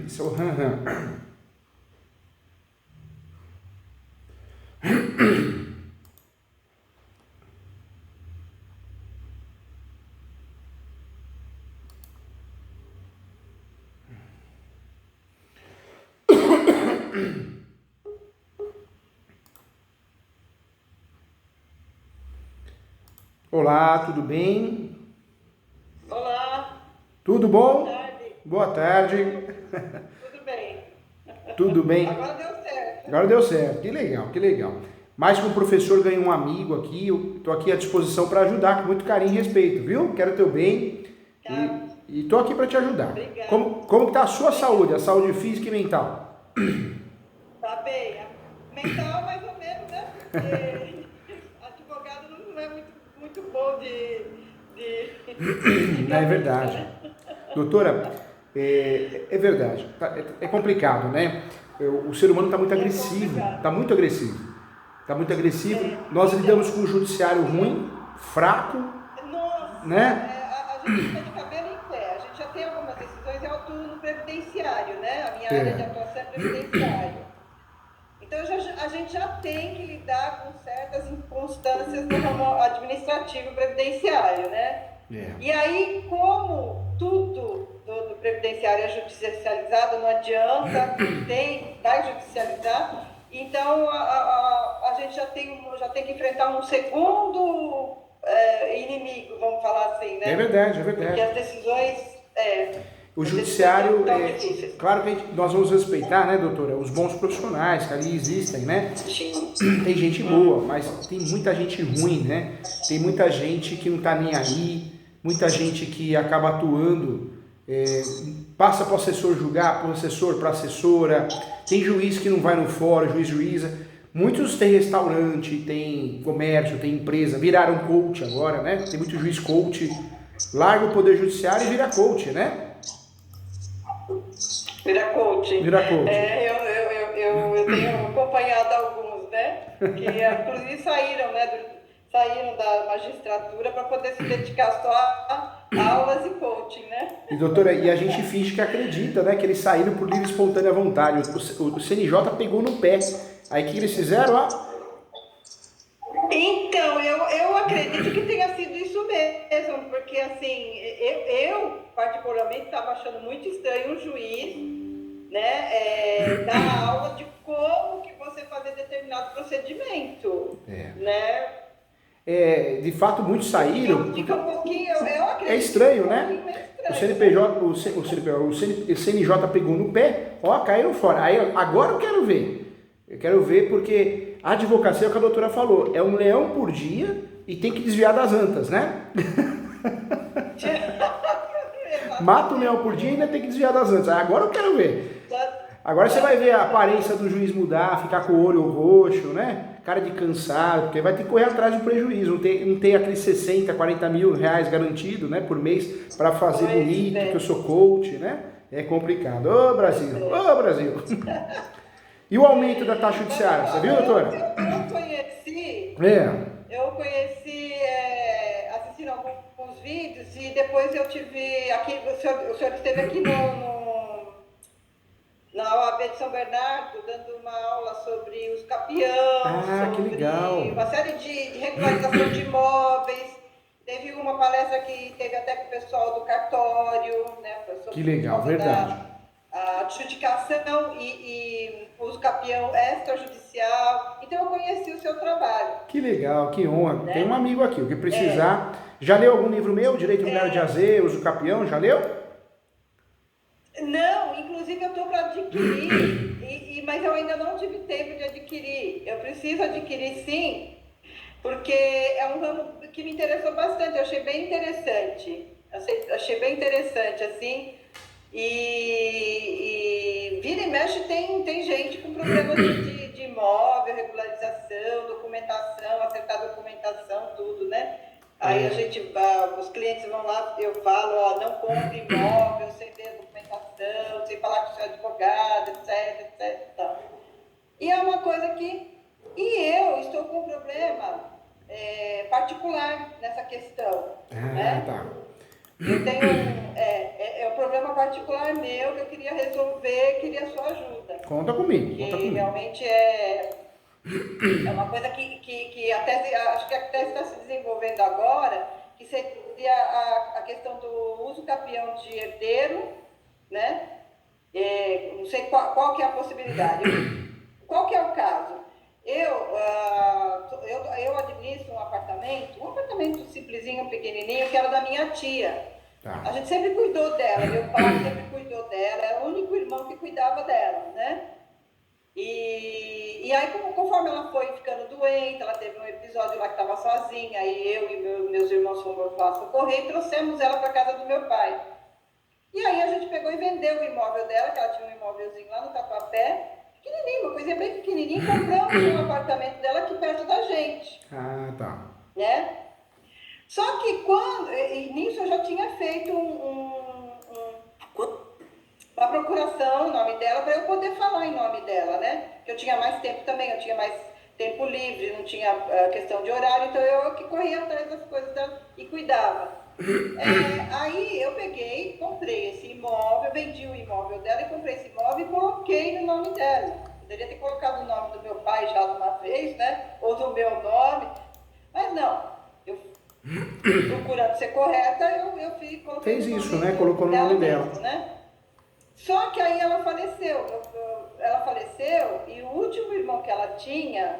Isso é o ran-ran. Olá, tudo bem? Olá, Tudo boa bom? tarde, Boa tarde. tudo bem? Tudo bem? Agora deu certo. Agora deu certo. Que legal, que legal. Mais que um professor ganha um amigo aqui, eu estou aqui à disposição para ajudar com muito carinho e respeito, viu? Quero teu bem Tá, e estou aqui para te ajudar. obrigada. Como está a sua Obrigada. saúde, a saúde física e mental? Tá bem. A mental, mais ou menos, né? Porque advogado não é muito bom de Não é seguir a risca, verdade. né? Doutora, é verdade. É complicado, né? O ser humano está muito É agressivo. complicado. Está muito agressivo. Está muito agressivo. É, Nós lidamos então, com um judiciário ruim, fraco, nossa, né? a gente fica de cabelo em pé. A gente já tem algumas decisões, eu atuo no previdenciário, né? A minha área de É, atuação é previdenciário. Então, a gente já tem que lidar com certas inconstâncias no ramo administrativo previdenciário, né? é. E aí, como tudo do previdenciário é judicializado, não adianta, vai judicializar, então a gente já tem que enfrentar um segundo inimigo, vamos falar assim, É né? verdade, é Porque verdade. as decisões, O as decisões judiciário, tão difíceis. claro que nós vamos respeitar, né, doutora, os bons profissionais que ali existem, né? Sim. Tem gente boa, mas tem muita gente ruim, né? Tem muita gente que não tá nem aí, muita gente que acaba atuando, passa para o assessor julgar, para o assessor para assessora, tem juiz que não vai no fórum, juiz juíza. Muitos têm restaurante, tem comércio, tem empresa, viraram coach agora, né? Tem muito juiz coach, larga o poder judiciário e vira coach, né? Vira coaching. Vira coach. Eu tenho acompanhado alguns, né? Que inclusive saíram, né? Saíram da magistratura para poder se dedicar só a aulas e coaching, né? E doutora, e a gente finge que acredita, né? Que eles saíram por livre e espontânea vontade. O CNJ pegou no pé. Aí o que eles fizeram? Então, eu acredito que tenha sido isso mesmo, porque assim, eu particularmente estava achando muito estranho um juiz, né, dar aula de como que você fazer determinado procedimento, É. né? De fato, muitos saíram. Fica um pouquinho, eu É acredito que estranho, fica um né? pouquinho meio O estranho, né? CNPJ, o CNJ pegou no pé, ó, caíram fora. Aí agora eu quero ver. Eu quero ver porque a advocacia, é o que a doutora falou, é um leão por dia e tem que desviar das antas, né? Mata um leão por dia e ainda tem que desviar das antas. Agora eu quero ver. Agora você vai ver a aparência do juiz mudar, ficar com o olho roxo, né? Cara de cansado, porque vai ter que correr atrás do prejuízo. Não tem aqueles 60, 40 mil reais garantido, né, por mês para fazer bonito, que eu sou coach, né? É complicado. Ô Brasil, ô Brasil. E o aumento da taxa judiciária, você viu, doutora? Eu conheci assistindo alguns vídeos e depois eu tive aqui, o senhor esteve aqui na OAB de São Bernardo, dando uma aula sobre os capião, Ah, que sobre legal. uma série de regularização de imóveis. Teve uma palestra que teve até com o pessoal do cartório, né? Que legal, verdade. A adjudicação e uso capião extrajudicial. Então eu conheci o seu trabalho. Que legal, que honra. Né? Tem um amigo aqui, o que precisar. Já leu algum livro meu, Direito Imobiliário de AZ, Uso Capião, já leu? Não, inclusive eu estou para adquirir, mas eu ainda não tive tempo de adquirir. Eu preciso adquirir sim, porque é um ramo que me interessou bastante, eu achei bem interessante. Achei bem interessante, assim. E vira e mexe tem gente com problemas de imóvel, regularização, documentação, acertar documentação, tudo, né? Aí a gente, os clientes vão lá, eu falo, ó, não compre imóvel sem ter documentação, sem falar com o seu advogado, etc, etc. Tá. E é uma coisa que... E eu estou com um problema particular nessa questão, né? Tá. Eu tenho um problema particular meu que eu queria resolver, queria a sua ajuda. Conta comigo, Que conta comigo. realmente é uma coisa que acho que até está se desenvolvendo agora, que seria a questão do uso capião de herdeiro, né? Não sei qual que é a possibilidade. Qual que é o caso? Eu administro um apartamento simplesinho, pequenininho, que era da minha tia. Tá. A gente sempre cuidou dela, meu pai sempre cuidou dela, era o único irmão que cuidava dela, né? E aí, conforme ela foi ficando doente, ela teve um episódio lá que estava sozinha, aí eu e meus irmãos fomos lá socorrer e trouxemos ela para casa do meu pai. E aí a gente pegou e vendeu o imóvel dela, que ela tinha um imóvelzinho lá no Tatuapé, pequenininho, uma coisinha bem pequenininha, e compramos um apartamento dela aqui perto da gente. Ah, tá. Né? Só que nisso eu já tinha feito uma procuração em nome dela, para eu poder falar em nome dela, né? Porque eu tinha mais tempo também, eu tinha mais tempo livre, não tinha questão de horário, então eu que corria atrás das coisas dela e cuidava. Aí eu peguei, comprei esse imóvel, vendi o imóvel dela e comprei esse imóvel e coloquei no nome dela. Poderia ter colocado o nome do meu pai já de uma vez, né? Ou do meu nome, mas não. Eu, procurando ser correta, eu coloquei. Fez isso, né? Colocou no nome dela. Mesmo, né? Só que aí ela faleceu. Ela faleceu e o último irmão que ela tinha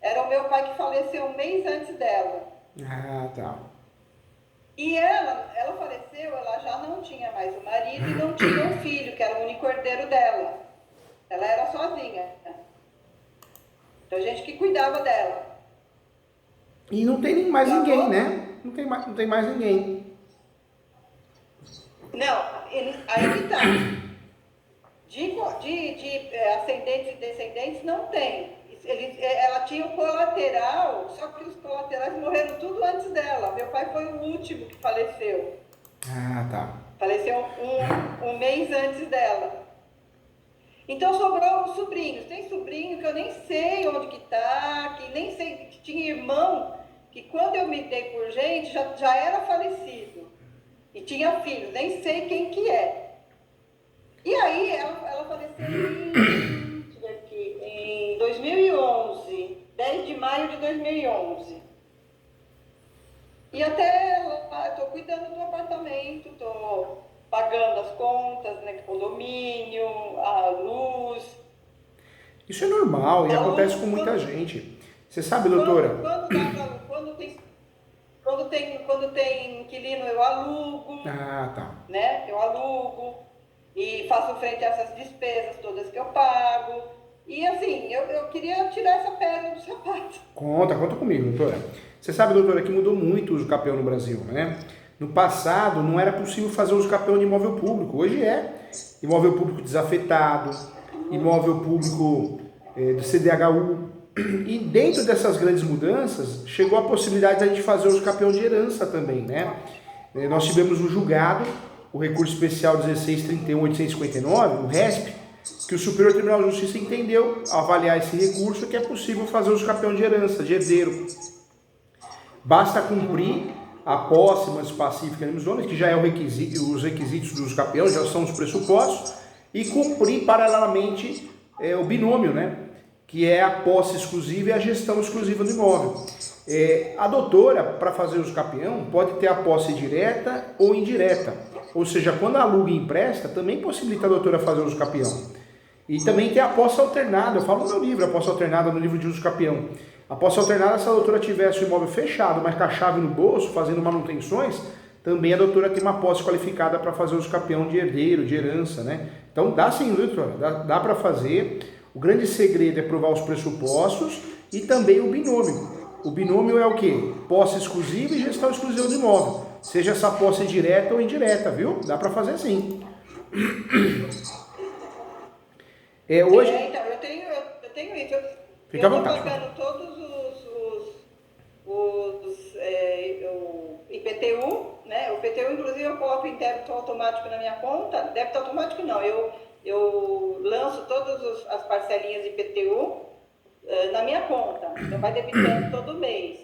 era o meu pai, que faleceu um mês antes dela. Ah, tá. E ela faleceu, ela já não tinha mais o marido e não tinha um filho, que era o único herdeiro dela. Ela era sozinha. Então a gente que cuidava dela. E não tem mais ninguém, né? Não tem mais ninguém. Não, aí que tá. De ascendentes e descendentes não tem. Ela tinha o colateral, só que os colaterais morreram tudo antes dela. Meu pai foi o último que faleceu. Ah, tá. Faleceu um mês antes dela. Então sobrou os sobrinhos. Tem sobrinho que eu nem sei onde que tá, que nem sei, que tinha irmão, que quando eu me dei por gente, já era falecido. E tinha filhos, nem sei quem que é. E aí ela faleceu em 2011, 10 de maio de 2011. E até lá, estou cuidando do apartamento, estou pagando as contas, né, condomínio, a luz. Isso é normal e acontece com muita gente. Você sabe, doutora? Quando tem inquilino, eu alugo. Ah, tá. Né? Eu alugo e faço frente a essas despesas todas que eu pago. E assim, eu queria tirar essa pedra do sapato. Conta comigo, doutora. Você sabe, doutora, que mudou muito o uso capião no Brasil, né? No passado não era possível fazer uso capião de imóvel público. Hoje é. Imóvel público desafetado, imóvel público do CDHU. E dentro dessas grandes mudanças, chegou a possibilidade de a gente fazer uso capião de herança também, né? Nós tivemos um julgado, o recurso especial 16.31.859, o RESP, que o Superior Tribunal de Justiça entendeu, ao avaliar esse recurso, que é possível fazer uso capião de herança, de herdeiro. Basta cumprir a posse pacífica dos homens, que já é os requisitos do uso capião, já são os pressupostos, e cumprir paralelamente o binômio, né? Que é a posse exclusiva e a gestão exclusiva do imóvel. A doutora, para fazer uso capião, pode ter a posse direta ou indireta. Ou seja, quando aluga e empresta, também possibilita a doutora fazer uso capião. E também tem a posse alternada. Eu falo no meu livro, a posse alternada no livro de uso capião. A posse alternada, se a doutora tivesse o imóvel fechado, mas com a chave no bolso, fazendo manutenções, também a doutora tem uma posse qualificada para fazer uso capião de herdeiro, de herança, né? Então dá sim, doutora, dá para fazer. O grande segredo é provar os pressupostos e também o binômio. O binômio é o quê? Posse exclusiva e gestão exclusiva do imóvel. Seja essa posse direta ou indireta, viu? Dá para fazer sim. Hoje... Então, eu tenho isso. Fica à vontade. Eu estou pagando todos IPTU, né? O IPTU, inclusive, eu coloco em débito automático na minha conta. Débito automático não, eu lanço todas as parcelinhas de IPTU na minha conta. Então vai debitando todo mês.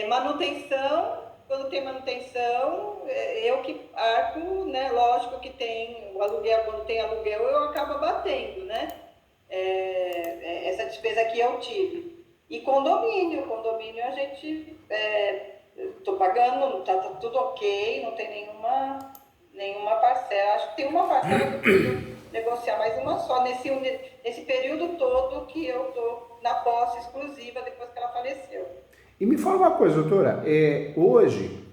Manutenção, quando tem manutenção, eu que arco, né? Lógico que tem o aluguel, quando tem aluguel eu acabo batendo, né? Essa despesa aqui eu tive. E condomínio a gente estou pagando, tá tudo ok, não tem nenhuma parcela. Acho que tem uma parcela que eu preciso negociar, mais uma só, nesse período todo que eu estou na posse exclusiva depois que ela faleceu. E me fala uma coisa, doutora, hoje,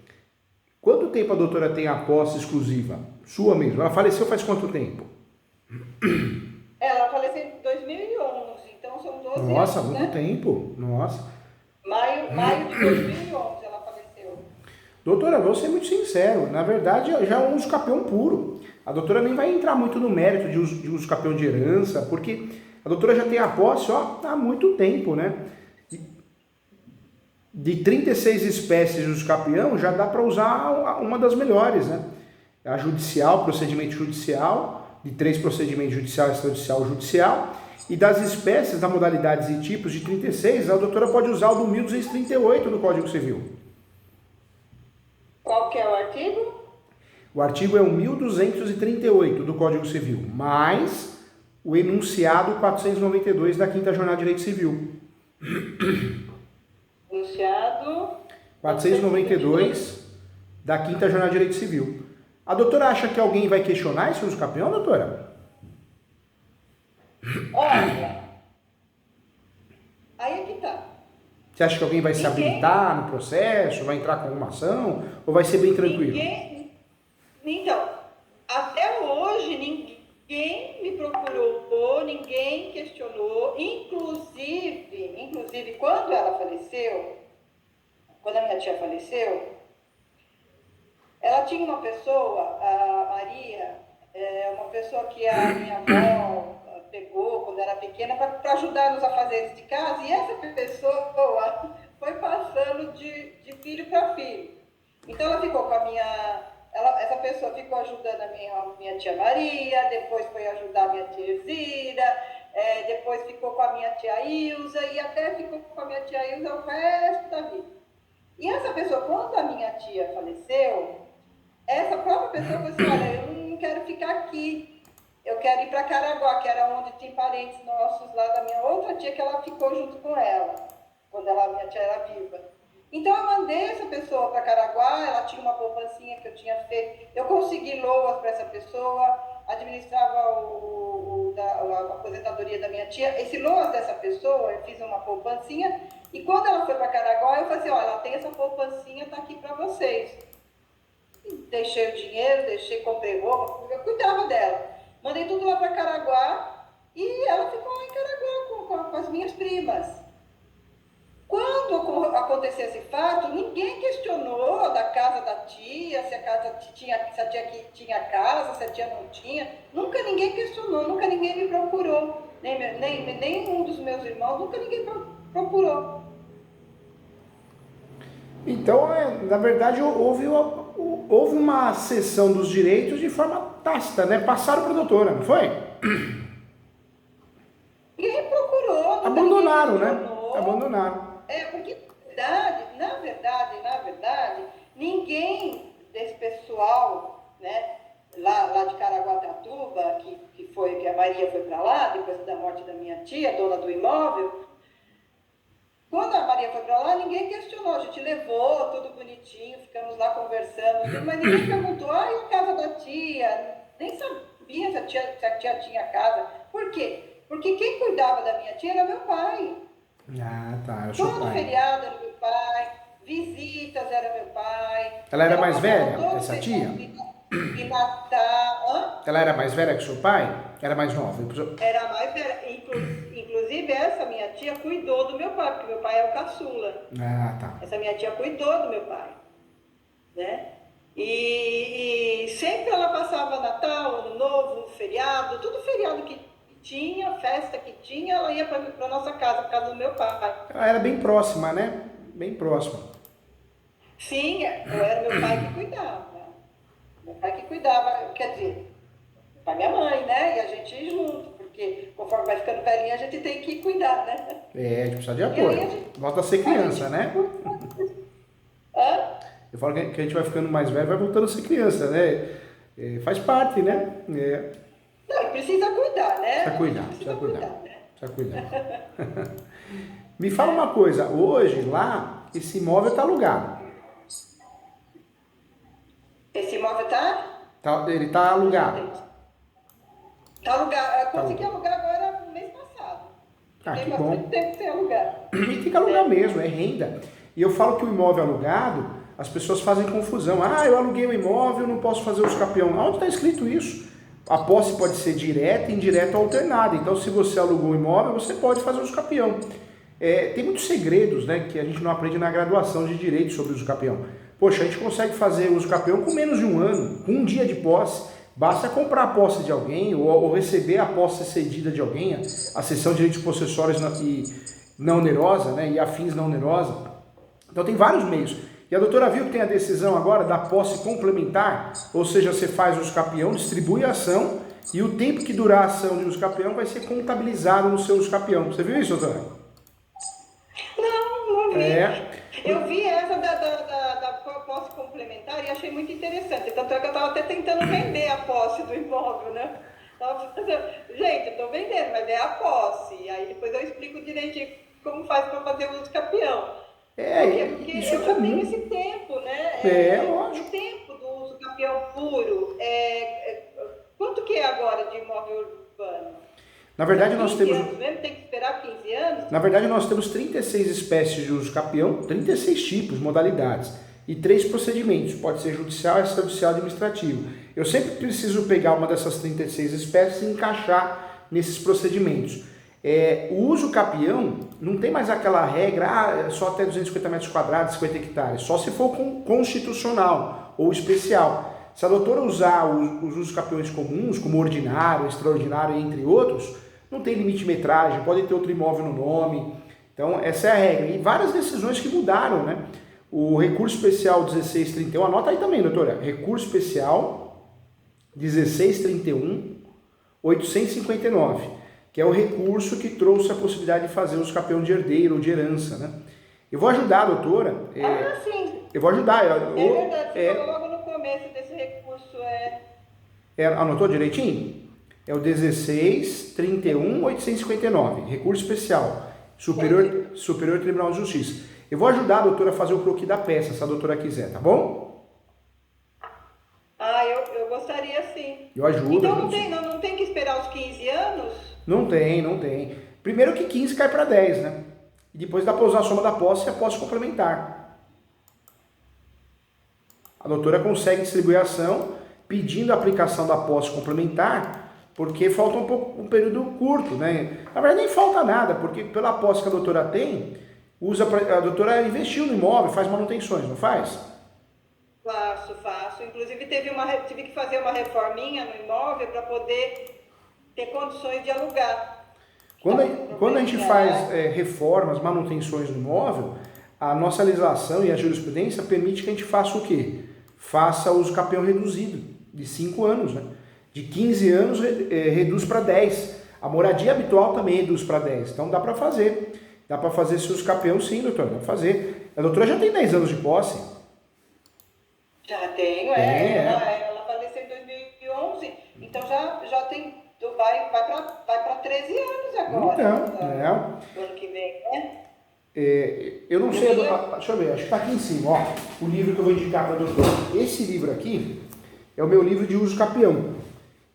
quanto tempo a doutora tem a posse exclusiva? Sua mesmo? Ela faleceu faz quanto tempo? Ela faleceu em 2011, então são 12 anos, Nossa, muito né? tempo. Nossa. Maio de 2011 ela faleceu. Doutora, vou ser muito sincero. Na verdade, já é um uso capião puro. A doutora nem vai entrar muito no mérito de uso capião de herança, porque a doutora já tem a posse há muito tempo, né? De 36 espécies de uso capião, já dá para usar uma das melhores, né? A judicial, procedimento judicial, de 3 procedimentos judicial, extrajudicial, judicial. E das espécies, da modalidades e tipos de 36, a doutora pode usar o do 1238 do Código Civil. Qual que é o artigo? O artigo é o 1238 do Código Civil, mais o enunciado 492 da 5ª Jornada de Direito Civil. Enunciado 492 da 5ª Jornada de Direito Civil. A doutora acha que alguém vai questionar esse uso capião, doutora? Olha, aí é que tá. Você acha que alguém vai se habilitar no processo, vai entrar com alguma ação, ou vai ser bem tranquilo? Então, até hoje ninguém me procurou, ninguém questionou, inclusive quando ela faleceu, quando a minha tia faleceu, ela tinha uma pessoa, a Maria, uma pessoa que a minha avó pegou quando era pequena para ajudar nos afazeres de casa, e essa pessoa foi passando de filho para filho. Então ela ficou com essa pessoa ficou ajudando a minha tia Maria, depois foi ajudar a minha tia Elzira, depois ficou com a minha tia Ilza, e até ficou com a minha tia Ilza o resto da vida. E essa pessoa, quando a minha tia faleceu, essa própria pessoa falou assim, olha, eu não quero ficar aqui, eu quero ir para Caraguá, que era onde tem parentes nossos lá da minha outra tia, que ela ficou junto com ela, quando minha tia era viva. Então eu mandei essa pessoa para Caraguá, ela tinha uma poupancinha que eu tinha feito, eu consegui loas para essa pessoa, administrava a aposentadoria da minha tia, esse loas dessa pessoa, eu fiz uma poupancinha, e quando ela foi para Caraguá, eu falei assim, olha, ela tem essa poupancinha, tá aqui para vocês. Deixei o dinheiro, comprei roupa, eu cuidava dela. Mandei tudo lá para Caraguá e ela ficou lá em Caraguá com as minhas primas. Quando aconteceu esse fato, ninguém questionou da casa da tia, se a tia tinha casa, se a tia não tinha. Nunca ninguém questionou, nunca ninguém me procurou. Nem um dos meus irmãos, nunca ninguém procurou. Então, na verdade, houve uma cessão dos direitos de forma tácita, né? Passaram para a doutora, não foi? Ninguém procurou. Abandonaram, né? Abandonaram. Porque na verdade, ninguém desse pessoal, né, lá de Caraguatatuba, que a Maria foi para lá, depois da morte da minha tia, dona do imóvel, quando a Maria foi para lá, ninguém questionou, a gente levou tudo bonitinho, ficamos lá conversando, mas ninguém perguntou, e a casa da tia? Nem sabia se a tia tinha casa. Por quê? Porque quem cuidava da minha tia era meu pai. Ah, tá, eu sou pai. Todo feriado era meu pai, visitas era meu pai. Ela era mais velha, essa tia? E Natal. Ela era mais velha que seu pai? Era mais nova? Era mais velha. Inclusive, essa minha tia cuidou do meu pai, porque meu pai é o caçula. Ah, tá. Essa minha tia cuidou do meu pai, né? E sempre ela passava Natal, Ano Novo, feriado, tudo feriado que tinha, festa que tinha, ela ia para nossa casa, para casa do meu pai. Ela era bem próxima, né? Bem próxima. Sim, era meu pai que cuidava. Meu pai que cuidava, quer dizer, para minha mãe, né? E a gente ia junto, porque conforme vai ficando velhinha, a gente tem que cuidar, né? É, a gente precisa de E aí a apoio. gente. Volta a ser criança, né? Hã? Eu falo que a gente vai ficando mais velho, vai voltando a ser criança, né? É, faz parte, né? É, Não, precisa cuidar, né? precisa A cuidar, gente precisa precisa cuidar. cuidar, né? Precisa cuidar. Me fala uma coisa, hoje lá, esse imóvel está alugado. Esse imóvel tá? Ele está alugado. Tá alugado. Eu Tá consegui alugado. alugar agora no mês passado. Ah, Tem que bastante bom. tempo sem alugar. E tem que alugar mesmo, é renda. E eu falo que o imóvel alugado, as pessoas fazem confusão. Ah, eu aluguei o imóvel, não posso fazer uso capião. Onde está escrito isso? A posse pode ser direta, indireta ou alternada. Então, se você alugou o imóvel, você pode fazer uso capião. Tem muitos segredos, né, que a gente não aprende na graduação de direito sobre uso capião. Poxa, a gente consegue fazer uso capião com menos de um ano, com um dia de posse. Basta comprar a posse de alguém ou receber a posse cedida de alguém, a cessão de direitos possessórios e não onerosa, né, e afins não onerosa. Então tem vários meios. E a doutora viu que tem a decisão agora da posse complementar, ou seja, você faz uso capião, distribui a ação e o tempo que durar a ação de uso capião vai ser contabilizado no seu uso capião. Você viu isso, doutora? Não vi. É. Eu vi essa da posse complementar e achei muito interessante. Tanto é que eu estava até tentando vender a posse do imóvel, né? Gente, eu estou vendendo, mas é a posse. E aí depois eu explico direitinho como faz para fazer o uso capião. Por quê? Porque Isso é eu já comum. tenho esse tempo, né? Lógico. O tempo do uso capião puro. Quanto que é agora de imóvel urbano? Na verdade, nós 15 temos... anos mesmo? Tem que esperar 15 anos? Na verdade, nós temos 36 espécies de uso capião, 36 tipos, modalidades, e 3 procedimentos, pode ser judicial, extrajudicial e administrativo. Eu sempre preciso pegar uma dessas 36 espécies e encaixar nesses procedimentos. O uso capião não tem mais aquela regra, só até 250 metros quadrados, 50 hectares, só se for constitucional ou especial. Se a doutora usar os usos capiões comuns, como ordinário, extraordinário, entre outros, não tem limite de metragem, pode ter outro imóvel no nome. Então, essa é a regra. E várias decisões que mudaram, né? O recurso especial 1631, anota aí também, doutora. Recurso especial 1631, 859, que é o recurso que trouxe a possibilidade de fazer os capião de herdeiro ou de herança, né? Eu vou ajudar a doutora. Sim. Eu vou ajudar. É verdade, você falou logo no começo desse recurso. Anotou direitinho? É o 1631, 859, recurso especial, Superior Tribunal de Justiça. Eu vou ajudar a doutora a fazer o croquis da peça, se a doutora quiser, tá bom? Eu gostaria sim. Eu ajudo. Então não tem que esperar os 15 anos? Não tem. Primeiro que 15 cai para 10, né? E depois dá para usar a soma da posse e a posse complementar. A doutora consegue distribuir a ação pedindo a aplicação da posse complementar, porque falta um período curto, né? Na verdade nem falta nada, porque pela posse que a doutora tem, a doutora investiu no imóvel, faz manutenções, não faz? Faço. Inclusive tive que fazer uma reforminha no imóvel para poder ter condições de alugar. Quando a gente faz reformas, manutenções no imóvel, a nossa legislação e a jurisprudência permite que a gente faça o quê? Faça uso capião reduzido, de 5 anos, né? De 15 anos reduz para 10. A moradia habitual também reduz para 10. Então dá para fazer. Dá para fazer esse uso capião sim, doutora. Dá para fazer. A doutora já tem 10 anos de posse. Já tenho, Ela faleceu em 2011, então já tem. Vai para 13 anos agora. Então, ano que vem, né? Eu não sei, deixa eu ver, acho que está aqui em cima, ó, o livro que eu vou indicar para a doutora. Esse livro aqui é o meu livro de uso capião.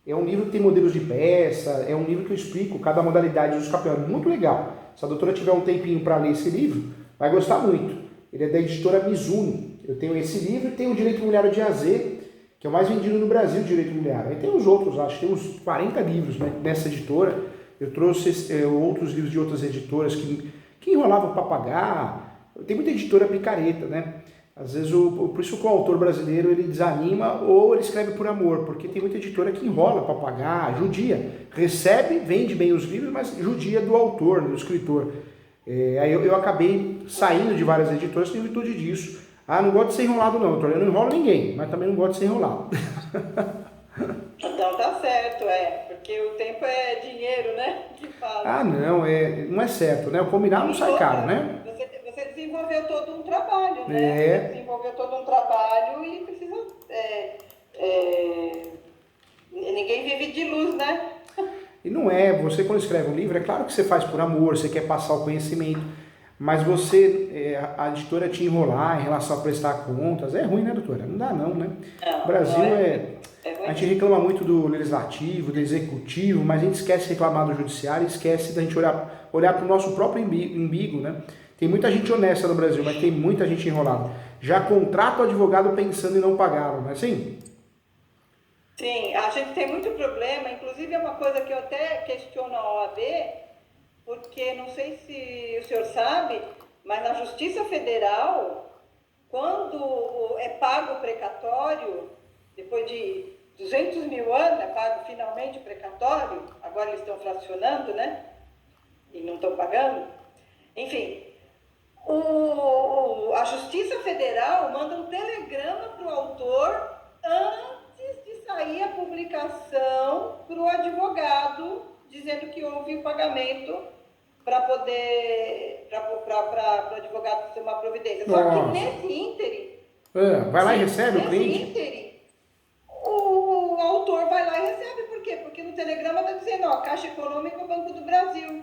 É um livro que tem modelos de peça, é um livro que eu explico cada modalidade de uso capião. É muito legal. Se a doutora tiver um tempinho para ler esse livro, vai gostar muito. Ele é da editora Mizuno. Eu tenho esse livro e tenho o Direito Imobiliário de AZ, que é o mais vendido no Brasil, Direito Imobiliário. Aí tem os outros, acho que tem uns 40 livros, né, nessa editora. Eu trouxe outros livros de outras editoras que enrolavam para pagar. Tem muita editora picareta, né? Às vezes, por isso que o autor brasileiro ele desanima ou ele escreve por amor, porque tem muita editora que enrola para pagar, judia. Recebe, vende bem os livros, mas judia do autor, do escritor. Aí eu acabei saindo de várias editoras em virtude disso. Ah, não gosto de ser enrolado não, doutor. Eu não enrolo ninguém, mas também não gosto de ser enrolado. Então tá certo, porque o tempo é dinheiro, né? Que fala. Ah, não, não é certo, né? O combinado não sai caro, né? Você desenvolveu todo um trabalho, né? É. Você desenvolveu todo um trabalho e precisa. Ninguém vive de luz, né? E não é, você quando escreve um livro, é claro que você faz por amor, você quer passar o conhecimento, mas a editora te enrolar em relação a prestar contas, é ruim, né, doutora? Não dá não, né? Não, o Brasil ruim. A gente reclama muito do legislativo, do executivo, mas a gente esquece de reclamar do judiciário, esquece da gente olhar para o nosso próprio umbigo, né? Tem muita gente honesta no Brasil, mas tem muita gente enrolada. Já contrata o advogado pensando em não pagá-lo, não é assim? Sim, a gente tem muito problema, inclusive é uma coisa que eu até questiono a OAB, porque não sei se o senhor sabe, mas na Justiça Federal, quando é pago o precatório, depois de 200 mil anos, é pago finalmente o precatório, agora eles estão fracionando, né? E não estão pagando. Enfim, a Justiça Federal manda um telegrama para o autor antes de sair a publicação para o advogado, dizendo que houve o pagamento para poder, para o advogado ter uma providência. Só que nesse ínterim... vai lá e recebe o cliente? Nesse ínterim, o autor vai lá e recebe. Por quê? Porque no telegrama está dizendo, Caixa Econômica, Banco do Brasil. Não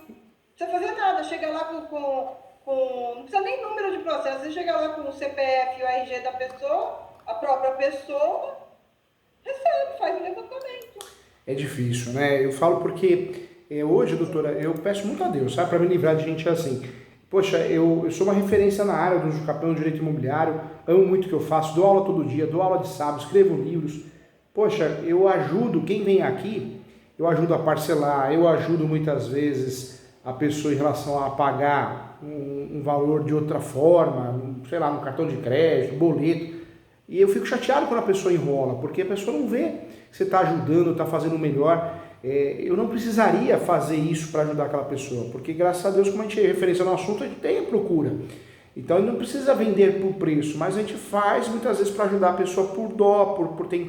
precisa fazer nada, chega lá não precisa nem número de processo, você chega lá com o CPF e o RG da pessoa, a própria pessoa recebe, faz o levantamento. É difícil, né? Eu falo porque hoje, doutora, eu peço muito a Deus, sabe, para me livrar de gente assim. Poxa, eu sou uma referência na área do Jucapão do direito imobiliário, amo muito o que eu faço, dou aula todo dia, dou aula de sábado, escrevo livros. Poxa, eu ajudo quem vem aqui, eu ajudo a parcelar, eu ajudo muitas vezes a pessoa em relação a pagar um valor de outra forma, sei lá, no cartão de crédito, boleto. E eu fico chateado quando a pessoa enrola, porque a pessoa não vê que você está ajudando, está fazendo o melhor. Eu não precisaria fazer isso para ajudar aquela pessoa, porque graças a Deus, como a gente é referência no assunto, a gente tem a procura. Então ele não precisa vender por preço, mas a gente faz muitas vezes para ajudar a pessoa por dó, por ter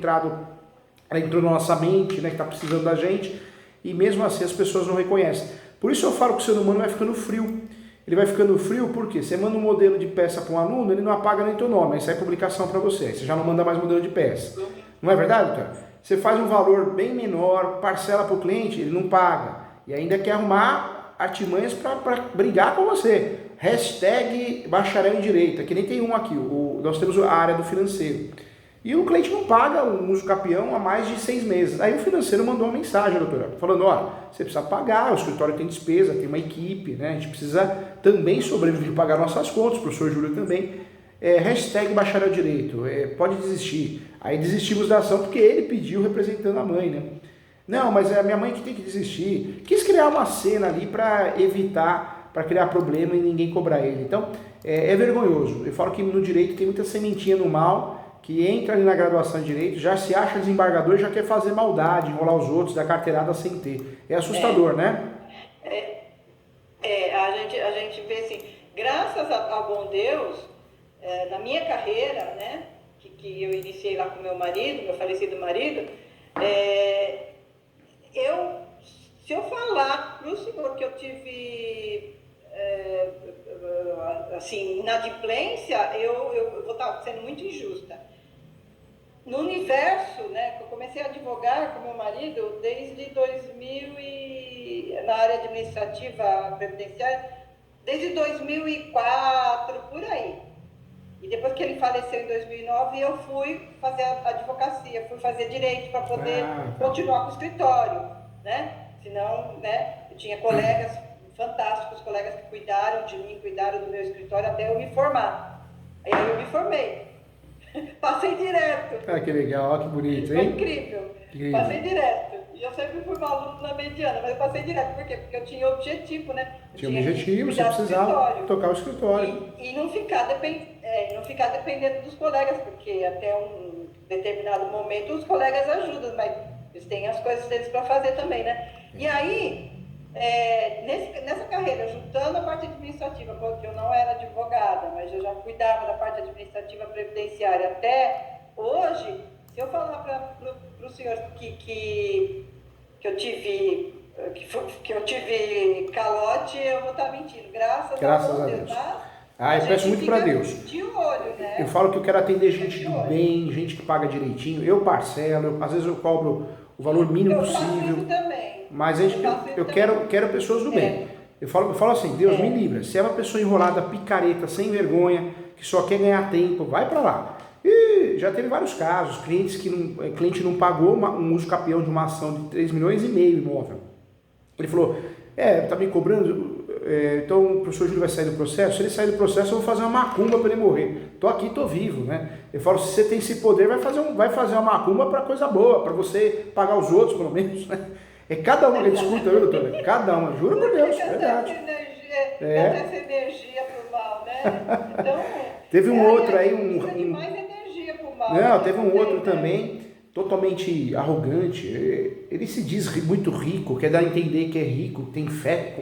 ela entrou na nossa mente, né, que está precisando da gente, e mesmo assim as pessoas não reconhecem. Por isso eu falo que o ser humano vai ficando frio. Ele vai ficando frio porque você manda um modelo de peça para um aluno, ele não apaga nem teu nome, aí sai publicação para você, aí você já não manda mais modelo de peça. Não é verdade, doutor? Você faz um valor bem menor, parcela para o cliente, ele não paga. E ainda quer arrumar artimanhas para brigar com você. Hashtag bacharel em direito, que nem tem um aqui, nós temos a área do financeiro. E o cliente não paga o uso capião há mais de 6 meses. Aí o financeiro mandou uma mensagem, doutora, falando, você precisa pagar, o escritório tem despesa, tem uma equipe, né? A gente precisa também sobreviver e pagar nossas contas, o professor Júlio também. Hashtag bacharel direito, pode desistir. Aí desistimos da ação porque ele pediu representando a mãe, né? Não, mas é a minha mãe que tem que desistir. Quis criar uma cena ali para evitar, para criar problema e ninguém cobrar ele. Então, é vergonhoso. Eu falo que no direito tem muita sementinha no mal, que entra ali na graduação de Direito, já se acha desembargador e já quer fazer maldade, enrolar os outros, dar carteirada sem ter. É assustador, né? A gente vê assim, graças ao bom Deus, na minha carreira, né, que eu iniciei lá com meu marido, meu falecido marido, se eu falar para o senhor que eu tive... assim, inadimplência, eu vou estar sendo muito injusta. No universo, né, eu comecei a advogar com meu marido desde 2000 na área administrativa previdenciária, desde 2004, por aí. E depois que ele faleceu em 2009, eu fui fazer a advocacia, fui fazer direito para poder continuar com o escritório, né? Senão, né, eu tinha colegas fantásticos, colegas que cuidaram de mim, cuidaram do meu escritório até eu me formar. Aí eu me formei. Passei direto. Que legal, que bonito, hein? Foi incrível. Incrível. Passei direto. E eu sempre fui uma aluna na mediana, mas eu passei direto. Por quê? Porque eu tinha objetivo, né? Tinha um objetivo, você precisava tocar o escritório. E não ficar dependendo dos colegas, porque até um determinado momento os colegas ajudam, mas eles têm as coisas deles para fazer também, né? E aí, nessa carreira, juntando a parte administrativa, porque eu não era advogada, mas eu já cuidava da parte administrativa previdenciária até hoje, se eu falar para o senhor que eu tive calote, eu vou estar mentindo. Graças a Deus. Eu peço muito para Deus. De olho, né? Eu falo que eu quero atender gente do bem, gente que paga direitinho. Eu parcelo, às vezes eu cobro o valor mínimo possível. Eu também. Mas eu quero pessoas do bem. Eu falo assim, Deus me livra. Se é uma pessoa enrolada, picareta, sem vergonha, que só quer ganhar tempo, vai para lá. E já teve vários casos, cliente não pagou um uso capião de uma ação de 3,5 milhões imóvel. Ele falou, tá me cobrando, então o professor Júlio vai sair do processo. Se ele sair do processo, eu vou fazer uma macumba para ele morrer. Tô aqui, tô vivo, né? Eu falo, se você tem esse poder, vai fazer uma macumba para coisa boa, para você pagar os outros, pelo menos, né? É cada uma, escuta, viu, doutora? Cada uma, juro por Deus, é verdade. Essa energia pro mal, né? Então, teve um outro aí, mais energia pro mal. Não, teve um outro também, totalmente arrogante. Ele se diz muito rico, quer dar a entender que é rico, tem fé,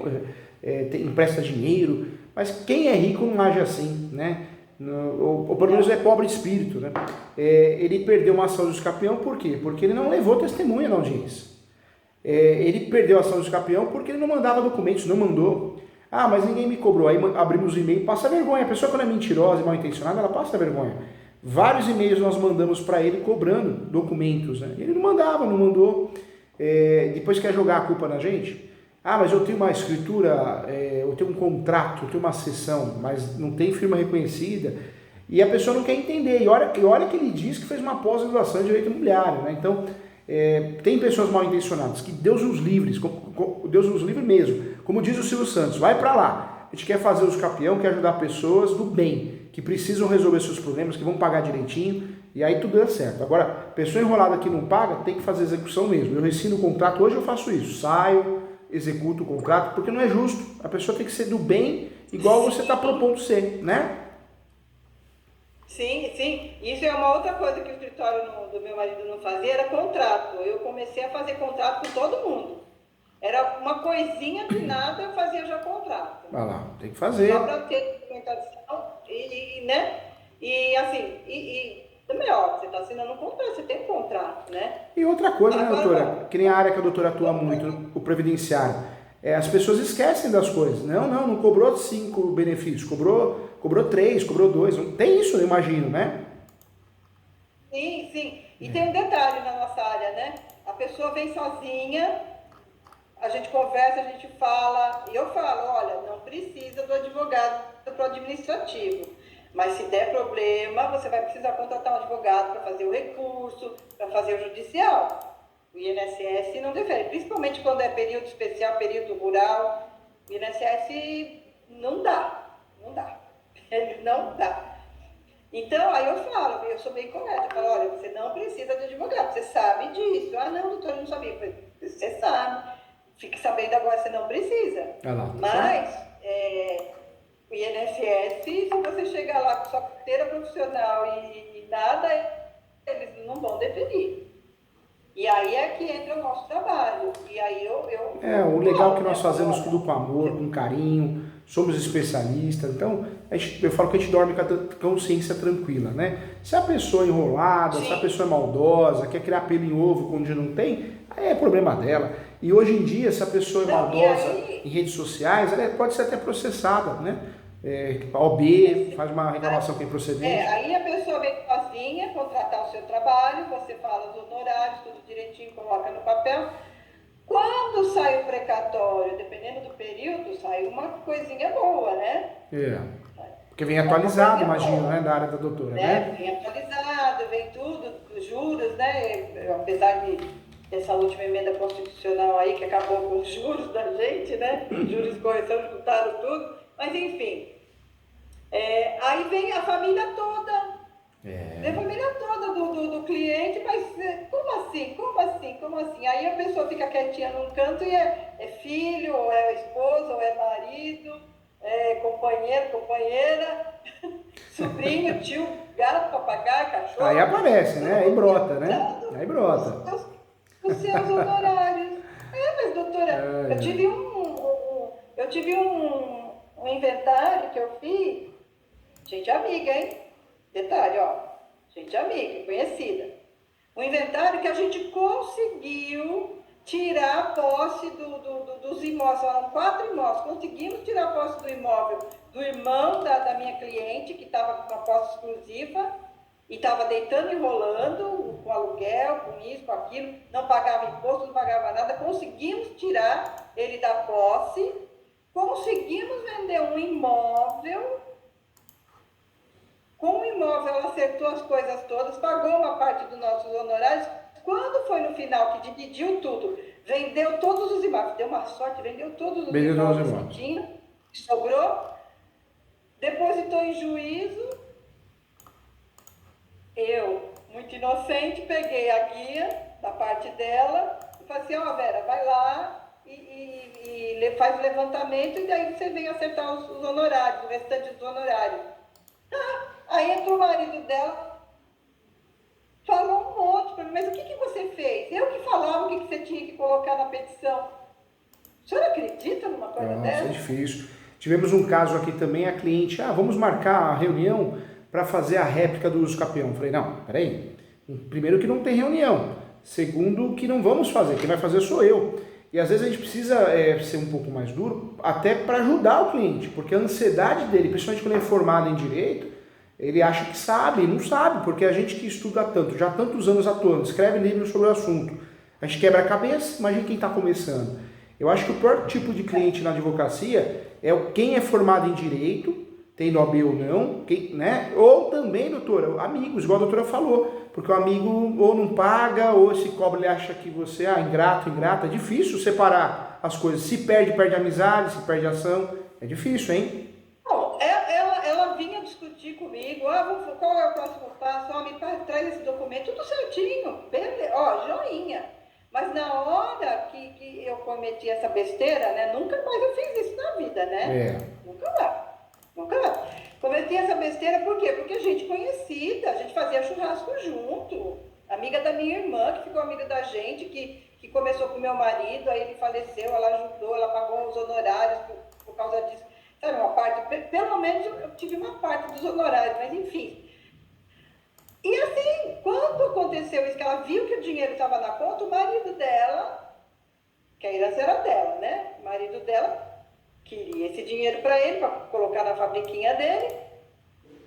empresta dinheiro, mas quem é rico não age assim, né? Ou pelo menos é pobre de espírito, né? Ele perdeu uma ação de campeão, por quê? Porque ele não levou testemunha na audiência. Ele perdeu a ação de campeão porque ele não mandava documentos, não mandou. Ah, mas ninguém me cobrou. Aí abrimos o e-mail, passa vergonha. A pessoa, quando é mentirosa e mal intencionada, ela passa vergonha. Vários e-mails nós mandamos para ele cobrando documentos, né? Ele não mandava, não mandou. Depois quer jogar a culpa na gente. Ah, mas eu tenho uma escritura, eu tenho um contrato, eu tenho uma sessão, mas não tem firma reconhecida. E a pessoa não quer entender. E olha que ele diz que fez uma pós-graduação em direito imobiliário, né? Então, tem pessoas mal intencionadas, que Deus nos livre, Deus nos livre mesmo. Como diz o Silvio Santos, vai para lá. A gente quer fazer os campeão, quer ajudar pessoas do bem, que precisam resolver seus problemas, que vão pagar direitinho, e aí tudo dá certo. Agora, pessoa enrolada que não paga, tem que fazer execução mesmo. Eu rescindo o contrato, hoje eu faço isso, saio, executo o contrato, porque não é justo. A pessoa tem que ser do bem, igual você está propondo ser, né? Sim. Isso é uma outra coisa que o escritório do meu marido não fazia, era contrato. Eu comecei a fazer contrato com todo mundo. Era uma coisinha de nada, eu fazia já contrato. Vai lá, tem que fazer. Só para ter documentação né? E assim, também, ó, você está assinando um contrato, você tem um contrato, né? E outra coisa, né, doutora? Que nem a área que a doutora atua muito, o previdenciário. As pessoas esquecem das coisas. Não cobrou 5 benefícios, cobrou 3, cobrou 2. Não tem isso, eu imagino, né? Sim. E tem um detalhe na nossa área, né? A pessoa vem sozinha, a gente conversa, a gente fala, e eu falo, olha, não precisa do advogado para o administrativo, mas se der problema, você vai precisar contratar um advogado para fazer o recurso, para fazer o judicial. O INSS não defere, principalmente quando é período especial, período rural, o INSS não dá. Ele não dá. Então, aí eu sou bem correta, eu falo, olha, você não precisa de advogado, você sabe disso. Ah, não, doutor, eu não sabia. Eu falei, você sabe, fique sabendo agora, você não precisa. Mas, o INSS, se você chegar lá com sua carteira profissional e nada, eles não vão definir. E aí é que entra o nosso trabalho. E aí o legal é que nós fazemos tudo com amor, com carinho, somos especialistas. Então, eu falo que a gente dorme com a consciência tranquila, né? Se a pessoa é enrolada, se a pessoa é maldosa, quer criar pelo em ovo onde não tem, aí é problema dela. E hoje em dia, se a pessoa é maldosa em redes sociais, ela pode ser até processada, né? A OB faz uma reclamação que é improcedente. Aí a pessoa vem sozinha contratar o seu trabalho, você fala os honorários, tudo direitinho, coloca no papel. Quando sai o precatório, dependendo do período, sai uma coisinha boa, né? Porque vem atualizado, imagino, né, da área da doutora, né? Vem atualizado, vem tudo, os juros, né? Apesar dessa última emenda constitucional aí, que acabou com os juros da gente, né? Juros e correção juntaram tudo. Mas enfim, aí vem a família toda, vem a família toda do cliente, mas como assim? Aí a pessoa fica quietinha num canto e é filho, ou é esposa, ou é marido, é companheiro, companheira, sobrinho, tio, gato, papagaio, cachorro. Aí aparece, né? Aí brota, né? Aí brota. Os seus honorários. Mas doutora, eu tive um Eu tive um inventário que eu fiz, gente amiga, hein? Detalhe, ó, gente amiga, conhecida. Um inventário que a gente conseguiu tirar a posse dos imóveis, eram 4 imóveis, conseguimos tirar a posse do imóvel do irmão da minha cliente, que estava com a posse exclusiva, e estava deitando e rolando, com aluguel, com isso, com aquilo, não pagava imposto, não pagava nada, conseguimos tirar ele da posse, conseguimos vender um imóvel. Com o imóvel, ela acertou as coisas todas, pagou uma parte dos nossos honorários. Quando foi no final que dividiu tudo, vendeu todos os imóveis, deu uma sorte, vendeu todos os imóveis que tinha, sobrou, depositou em juízo. Eu, muito inocente, peguei a guia da parte dela e falei assim, ó, Vera, vai lá e faz o levantamento e daí você vem acertar os honorários, o restante dos honorários. Aí entrou o marido dela, falou um monte para mim, mas o que você fez? Eu que falava o que você tinha que colocar na petição. O senhor acredita numa coisa dessa? É difícil. Tivemos um caso aqui também, a cliente, vamos marcar a reunião para fazer a réplica do uso capião. Falei, não, peraí. Primeiro que não tem reunião. Segundo que não vamos fazer, quem vai fazer sou eu. E às vezes a gente precisa ser um pouco mais duro, até para ajudar o cliente, porque a ansiedade dele, principalmente quando ele é formado em direito, ele acha que sabe, não sabe, porque a gente que estuda tanto, já há tantos anos atuando, escreve livros sobre o assunto, a gente quebra a cabeça, imagina quem está começando. Eu acho que o pior tipo de cliente na advocacia é quem é formado em direito, tendo OAB ou não, né? Ou também, doutora, amigos, igual a doutora falou, porque o amigo ou não paga, ou se cobra, ele acha que você é ingrato, ingrata. É difícil separar as coisas. Se perde, perde amizade, se perde ação. É difícil, hein? Bom, ela vinha discutir comigo, qual é o próximo passo? Me traz esse documento, tudo certinho, beleza, joinha. Mas na hora que eu cometi essa besteira, né? Nunca mais eu fiz isso na vida, né? Nunca mais. Cometi essa besteira por quê? Porque a gente conhecida, a gente fazia churrasco junto. Amiga da minha irmã, que ficou amiga da gente, que começou com meu marido, aí ele faleceu, ela ajudou, ela pagou os honorários por causa disso. Sabe, uma parte, pelo menos eu tive uma parte dos honorários, mas enfim. E assim, quando aconteceu isso, que ela viu que o dinheiro estava na conta, o marido dela, que a herança era dela, né? O marido dela queria esse dinheiro para ele, para colocar na fabriquinha dele,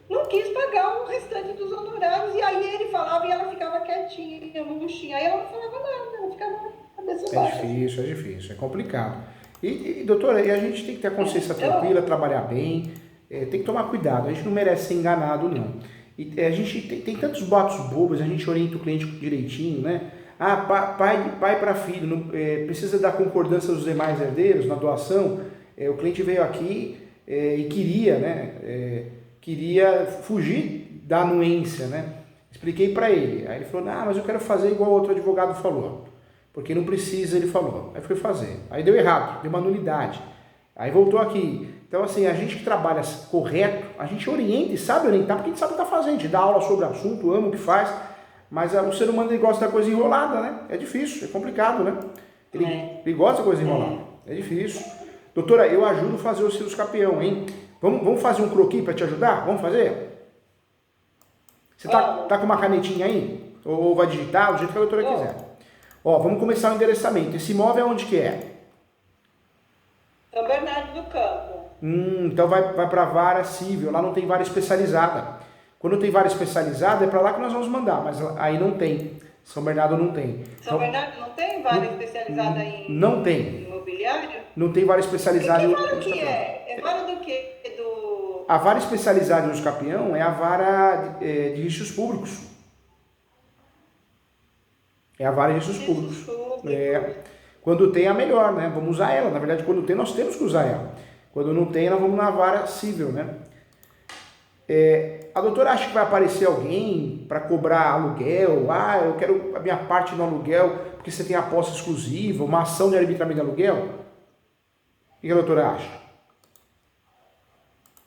não quis pagar o restante dos honorários, e aí ele falava e ela ficava quietinha, murchinha, aí ela não falava nada, ela ficava a cabeça baixa. É difícil, é complicado. E doutora, a gente tem que ter a consciência tranquila, trabalhar bem, tem que tomar cuidado, a gente não merece ser enganado, não. E a gente tem tantos boatos bobos, a gente orienta o cliente direitinho, né? Pai para filho, precisa da concordância dos demais herdeiros na doação. O cliente veio aqui e queria, né? Queria fugir da anuência, né? Expliquei para ele. Aí ele falou, mas eu quero fazer igual outro advogado falou. Porque não precisa, ele falou. Aí foi fazer. Aí deu errado, deu uma nulidade. Aí voltou aqui. Então, assim, a gente que trabalha correto, a gente orienta e sabe orientar, porque a gente sabe o que está fazendo. A gente dá aula sobre o assunto, ama o que faz. Mas o ser humano ele gosta da coisa enrolada, né? É difícil, é complicado, né? Ele gosta da coisa enrolada. É difícil. Doutora, eu ajudo a fazer o seus capião, hein? Vamos fazer um croquis para te ajudar? Vamos fazer? Você tá com uma canetinha aí? Ou vai digitar, do jeito que a doutora quiser. Ó, vamos começar o endereçamento. Esse imóvel é onde que é? São Bernardo do Campo. Então vai para a vara civil, lá não tem vara especializada. Quando tem vara especializada, é para lá que nós vamos mandar, mas aí não tem. São Bernardo não tem. São Bernardo não tem vara especializada em não tem. Imobiliário? Não tem vara especializada em vara que é? É vara do quê? A vara especializada em uso capião é a vara de riscos públicos. É a vara de riscos públicos. Quando tem, é a melhor, né? Vamos usar ela. Na verdade, quando tem, nós temos que usar ela. Quando não tem, nós vamos na vara civil, né? A doutora acha que vai aparecer alguém para cobrar aluguel? Eu quero a minha parte no aluguel porque você tem a posse exclusiva, uma ação de arbitramento de aluguel? O que a doutora acha?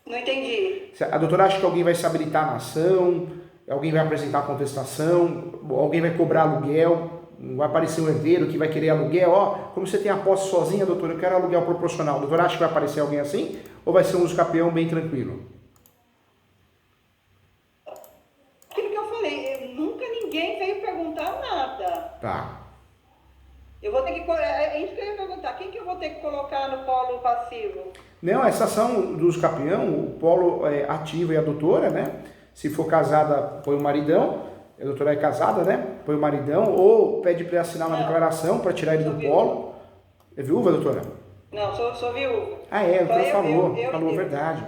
Não entendi. A doutora acha que alguém vai se habilitar na ação? Alguém vai apresentar a contestação? Alguém vai cobrar aluguel? não vai aparecer um herdeiro que vai querer aluguel, ó, como você tem a posse sozinha, doutora, eu quero aluguel proporcional. Doutora, acha que vai aparecer alguém assim? Ou vai ser um uso capião bem tranquilo? Aquilo que eu falei, nunca ninguém veio perguntar nada. Tá. Eu vou ter que, é isso que eu ia perguntar, quem que eu vou ter que colocar no polo passivo? Não, essa ação dos capião, o polo ativo e a doutora, né? Se for casada, põe o maridão, a doutora é casada, né? Põe o maridão, ou pede para assinar uma declaração para tirar ele do polo. É viúva, doutora? Não, sou viúva. Ah, é, a doutora falou, eu. verdade.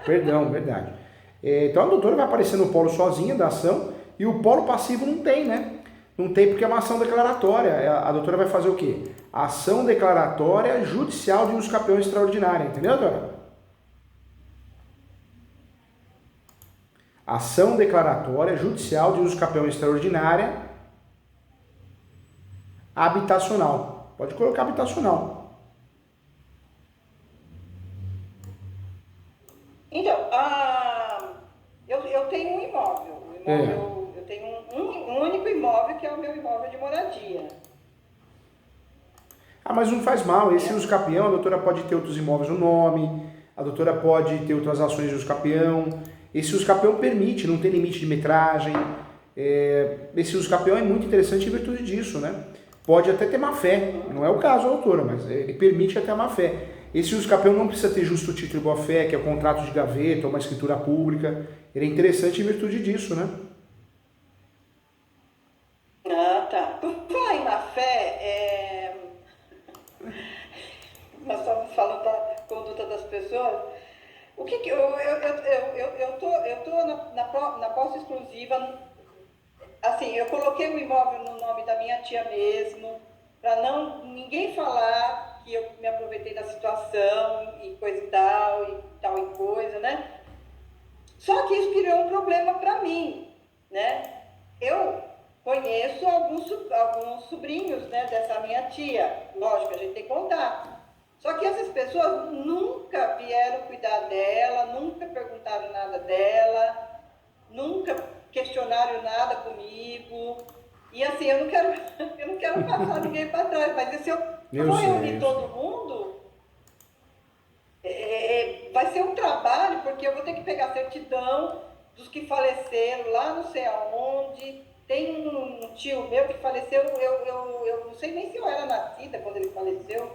Perdão, verdade. Então a doutora vai aparecer no polo sozinha da ação, e o polo passivo não tem, né? Não tem porque é uma ação declaratória. A doutora vai fazer o quê? Ação declaratória judicial de uso capião extraordinária. Entendeu, doutora? Ação declaratória judicial de uso capião extraordinária habitacional. Pode colocar habitacional. Então, eu tenho um imóvel. Eu tenho um único imóvel que é o meu imóvel de moradia. Ah, mas não faz mal. Esse uso capião, a doutora pode ter outros imóveis no nome, a doutora pode ter outras ações de uso capião. Esse uso capião permite, não tem limite de metragem. Esse uso capião é muito interessante em virtude disso, né? Pode até ter má fé, não é o caso, doutora, mas ele permite até a má fé. Esse uso capião não precisa ter justo título e boa fé, que é o contrato de gaveta ou uma escritura pública. Ele é interessante em virtude disso, né? Ah, tá. Por falar em má fé, nós estamos falando da conduta das pessoas. O que que eu tô na posse exclusiva, assim, eu coloquei o imóvel no nome da minha tia mesmo, para não ninguém falar que eu me aproveitei da situação e coisa e tal e coisa, né? Só que isso criou um problema para mim, né? Eu conheço alguns sobrinhos, né, dessa minha tia, lógico, a gente tem contato. Só que essas pessoas nunca vieram cuidar dela, nunca perguntaram nada dela, nunca questionaram nada comigo. E assim, eu não quero passar ninguém para trás, mas se eu for reunir todo mundo, vai ser um trabalho, porque eu vou ter que pegar certidão dos que faleceram lá não sei aonde. Tem um tio meu que faleceu, eu não sei nem se eu era nascida quando ele faleceu.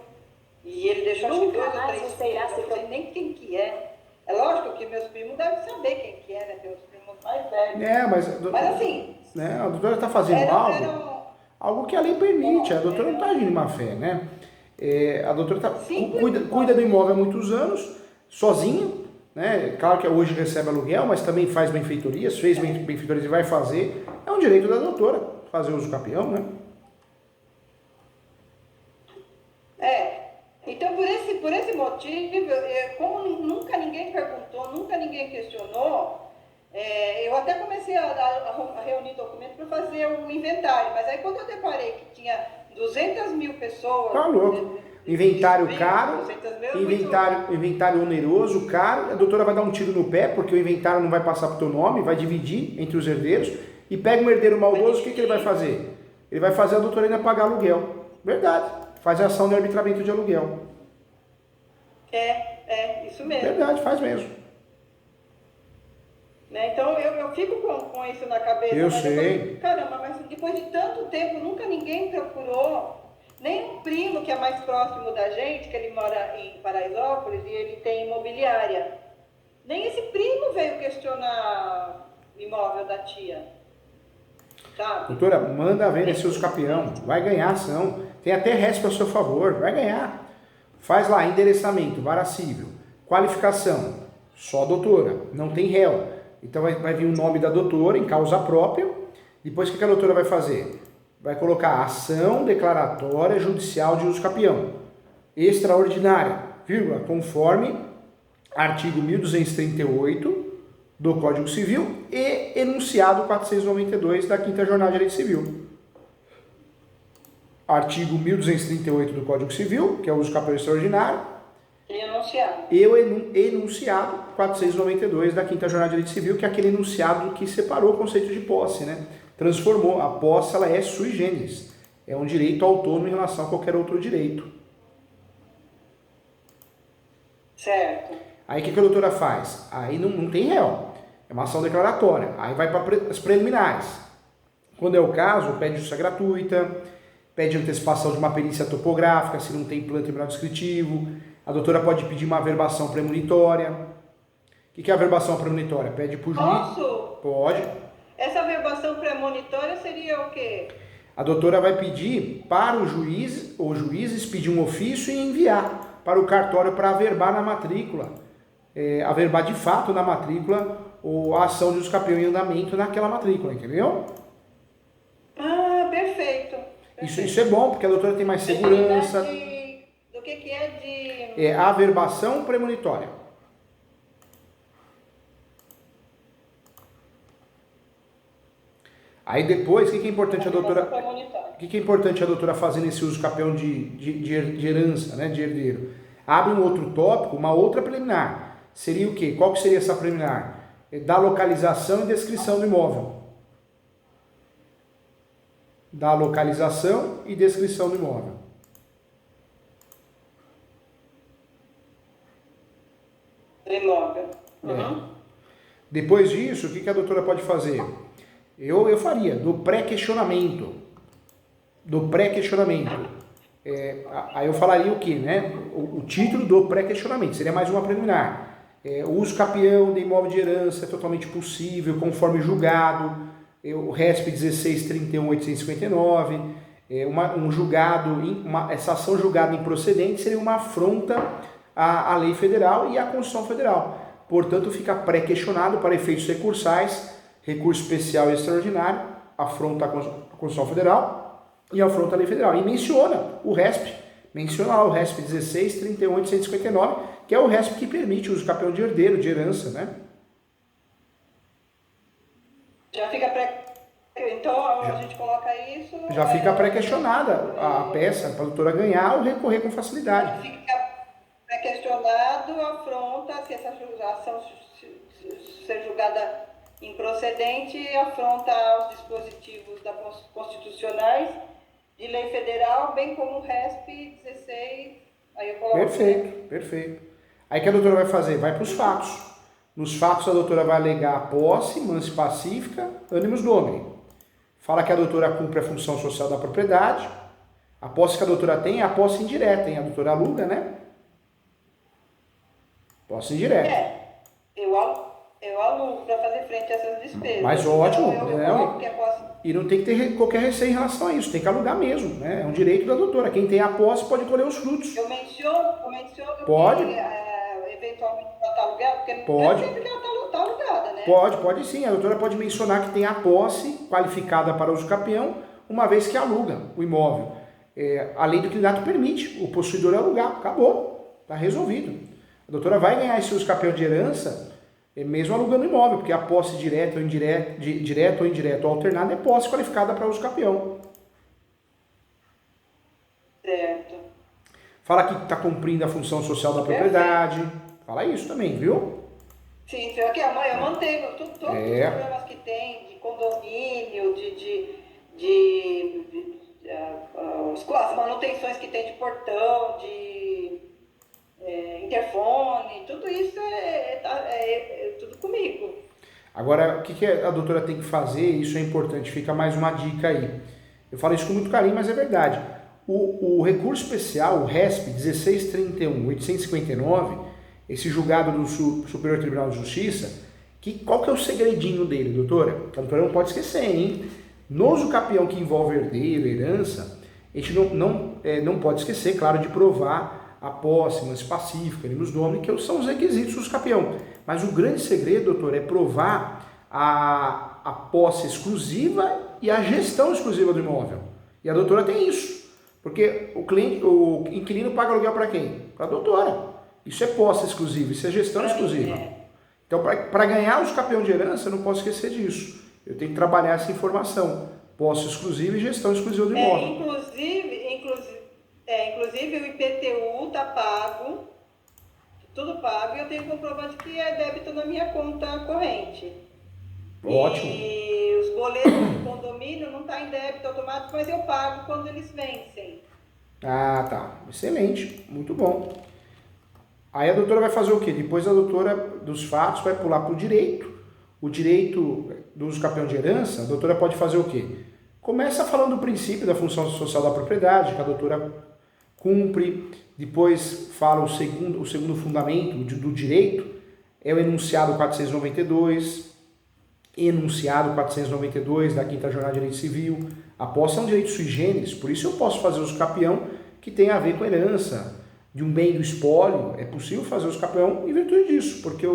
E ele deixou acho que 2 ou 3 filhos, eu não sei nem quem que é. É lógico que meus primos devem saber quem que é, né? Meus primos mais velhos. Mas assim... Né, a doutora está fazendo algo que a lei permite. A doutora não está agindo de má fé, né? A doutora cuida do imóvel há muitos anos, sozinha, né? Claro que hoje recebe aluguel, mas também faz benfeitorias, fez benfeitorias e vai fazer. É um direito da doutora fazer uso capião, né? Então, por esse motivo, como nunca ninguém perguntou, nunca ninguém questionou, eu até comecei a reunir documentos para fazer o inventário, mas aí quando eu deparei que tinha 200 mil pessoas... Tá louco. Inventário caro, inventário oneroso, caro, a doutora vai dar um tiro no pé, porque o inventário não vai passar para o teu nome, vai dividir entre os herdeiros, e pega um herdeiro maldoso, o que ele vai fazer? Ele vai fazer a doutora ainda pagar aluguel. Verdade. Faz a ação de arbitramento de aluguel. Isso mesmo. Verdade, faz mesmo. Né? Então eu fico com isso na cabeça. Eu sei. Caramba, mas depois de tanto tempo nunca ninguém procurou, nem um primo que é mais próximo da gente, que ele mora em Paraisópolis e ele tem imobiliária. Nem esse primo veio questionar o imóvel da tia. Sabe? Doutora, manda ver esse uso capião, vai ganhar ação. Tem até resto a seu favor, vai ganhar. Faz lá, endereçamento, vara civil, qualificação, só doutora, não tem réu. Então vai vir o nome da doutora em causa própria. Depois o que a doutora vai fazer? Vai colocar ação declaratória judicial de uso capião, extraordinária, vírgula, conforme artigo 1238 do Código Civil e enunciado 492 da 5ª Jornada de Direito Civil. Artigo 1238 do Código Civil, que é o uso capião extraordinário, e o enunciado 492 da 5ª Jornada de Direito Civil, que é aquele enunciado que separou o conceito de posse, né? Transformou. A posse, ela é sui generis. é um direito autônomo em relação a qualquer outro direito. Certo. Aí o que a doutora faz? Aí não tem réu, é uma ação declaratória. Aí vai para as preliminares. Quando é o caso, pede justiça gratuita, pede antecipação de uma perícia topográfica, se não tem plano terminal descritivo. A doutora pode pedir uma averbação premonitória. O que é a averbação premonitória? Pede para o juiz. Posso? Pode. Essa averbação premonitória seria o quê? A doutora vai pedir para o juiz, ou juízes, pedir um ofício e enviar para o cartório para averbar na matrícula. Averbar de fato na matrícula ou a ação de usucapião em andamento naquela matrícula, entendeu? Ah, perfeito. Isso é bom, porque a doutora tem mais segurança. Do que é de... É averbação premonitória. Aí depois, o que é importante a doutora... O que é importante a doutora fazer nesse usucapião de herança, né, de herdeiro? Abre um outro tópico, uma outra preliminar. Seria o quê? Qual que seria essa preliminar? Da localização e descrição do imóvel. Da localização e descrição do imóvel. Uhum. Depois disso, o que a doutora pode fazer? Eu faria do pré-questionamento. Do pré-questionamento. Aí eu falaria o quê, né? O título do pré-questionamento. Seria mais uma preliminar. O uso capião de imóvel de herança é totalmente possível, conforme julgado. O RESP 16.31.859. Um julgado, essa ação julgada improcedente seria uma afronta à lei federal e à Constituição Federal. Portanto, fica pré-questionado para efeitos recursais, recurso especial e extraordinário, afronta à Constituição Federal e afronta à lei federal. E menciona o RESP, menciona lá o RESP 16.31.859, que é o RESP que permite o uso capião de herdeiro, de herança, né? Já fica Então a gente coloca isso... Já fica pré-questionada a peça para a doutora ganhar ou recorrer com facilidade. Fica pré-questionado, afronta, se essa ação ser julgada improcedente, afronta aos dispositivos constitucionais de lei federal, bem como o RESP 16, aí eu coloco... Perfeito. Aí o que a doutora vai fazer? Vai para os fatos. Nos fatos a doutora vai alegar a posse, mansa e pacífica, animus domini. Fala que a doutora cumpre a função social da propriedade. A posse que a doutora tem é a posse indireta, hein? A doutora aluga, né? Posse indireta. Eu alugo para fazer frente a essas despesas. Mas ótimo. Então, e não tem que ter qualquer receio em relação a isso. Tem que alugar mesmo, né? É um direito da doutora. Quem tem a posse pode colher os frutos. Eu menciono pode. Que eventualmente ela está alugada, porque pode. Não é sempre que ela está alugada, né? Pode sim. A doutora pode mencionar que tem a posse qualificada para uso capião, uma vez que aluga o imóvel. A lei do inquilinato permite o possuidor alugar. Acabou. Está resolvido. A doutora vai ganhar esse uso capião de herança mesmo alugando imóvel, porque a posse direta ou indireta ou alternada é posse qualificada para uso capião. Certo. Fala que está cumprindo a função social da propriedade. Fala isso também, viu? Sim, aqui eu mantenho todos os problemas que tem de condomínio, as manutenções que tem de portão, de interfone, tudo isso é tudo comigo. Agora, o que a doutora tem que fazer? Isso é importante, fica mais uma dica aí. Eu falo isso com muito carinho, mas é verdade. O recurso especial, o RESP 16.31.859, esse julgado do Superior Tribunal de Justiça, qual que é o segredinho dele, doutora? A doutora não pode esquecer, hein? No usucapião que envolve herdeiro, herança, a gente não pode esquecer, claro, de provar a posse, mansa pacífica, animus domini, que são os requisitos do usucapião. Mas o grande segredo, doutor, é provar a posse exclusiva e a gestão exclusiva do imóvel. E a doutora tem isso. Porque o inquilino paga aluguel para quem? Para a doutora. Isso é posse exclusiva, isso é gestão exclusiva. Então, para ganhar o usucapião de herança, eu não posso esquecer disso. Eu tenho que trabalhar essa informação. Posse exclusiva e gestão exclusiva do imóvel. Inclusive o IPTU está pago, tudo pago, e eu tenho comprovante que é débito na minha conta corrente. Ótimo. E os boletos do condomínio não estão em débito automático, mas eu pago quando eles vencem. Ah, tá. Excelente. Muito bom. Aí a doutora vai fazer o quê? Depois a doutora dos fatos vai pular para o direito. O direito do uso capião de herança, a doutora pode fazer o quê? Começa falando do princípio da função social da propriedade, que a doutora cumpre. Depois fala o segundo fundamento do direito, é o enunciado 492, enunciado 492 da Quinta Jornada de Direito Civil. A posse é um direito sui generis, por isso eu posso fazer uso capião que tem a ver com herança, de um bem do espólio. É possível fazer uso capião em virtude disso, porque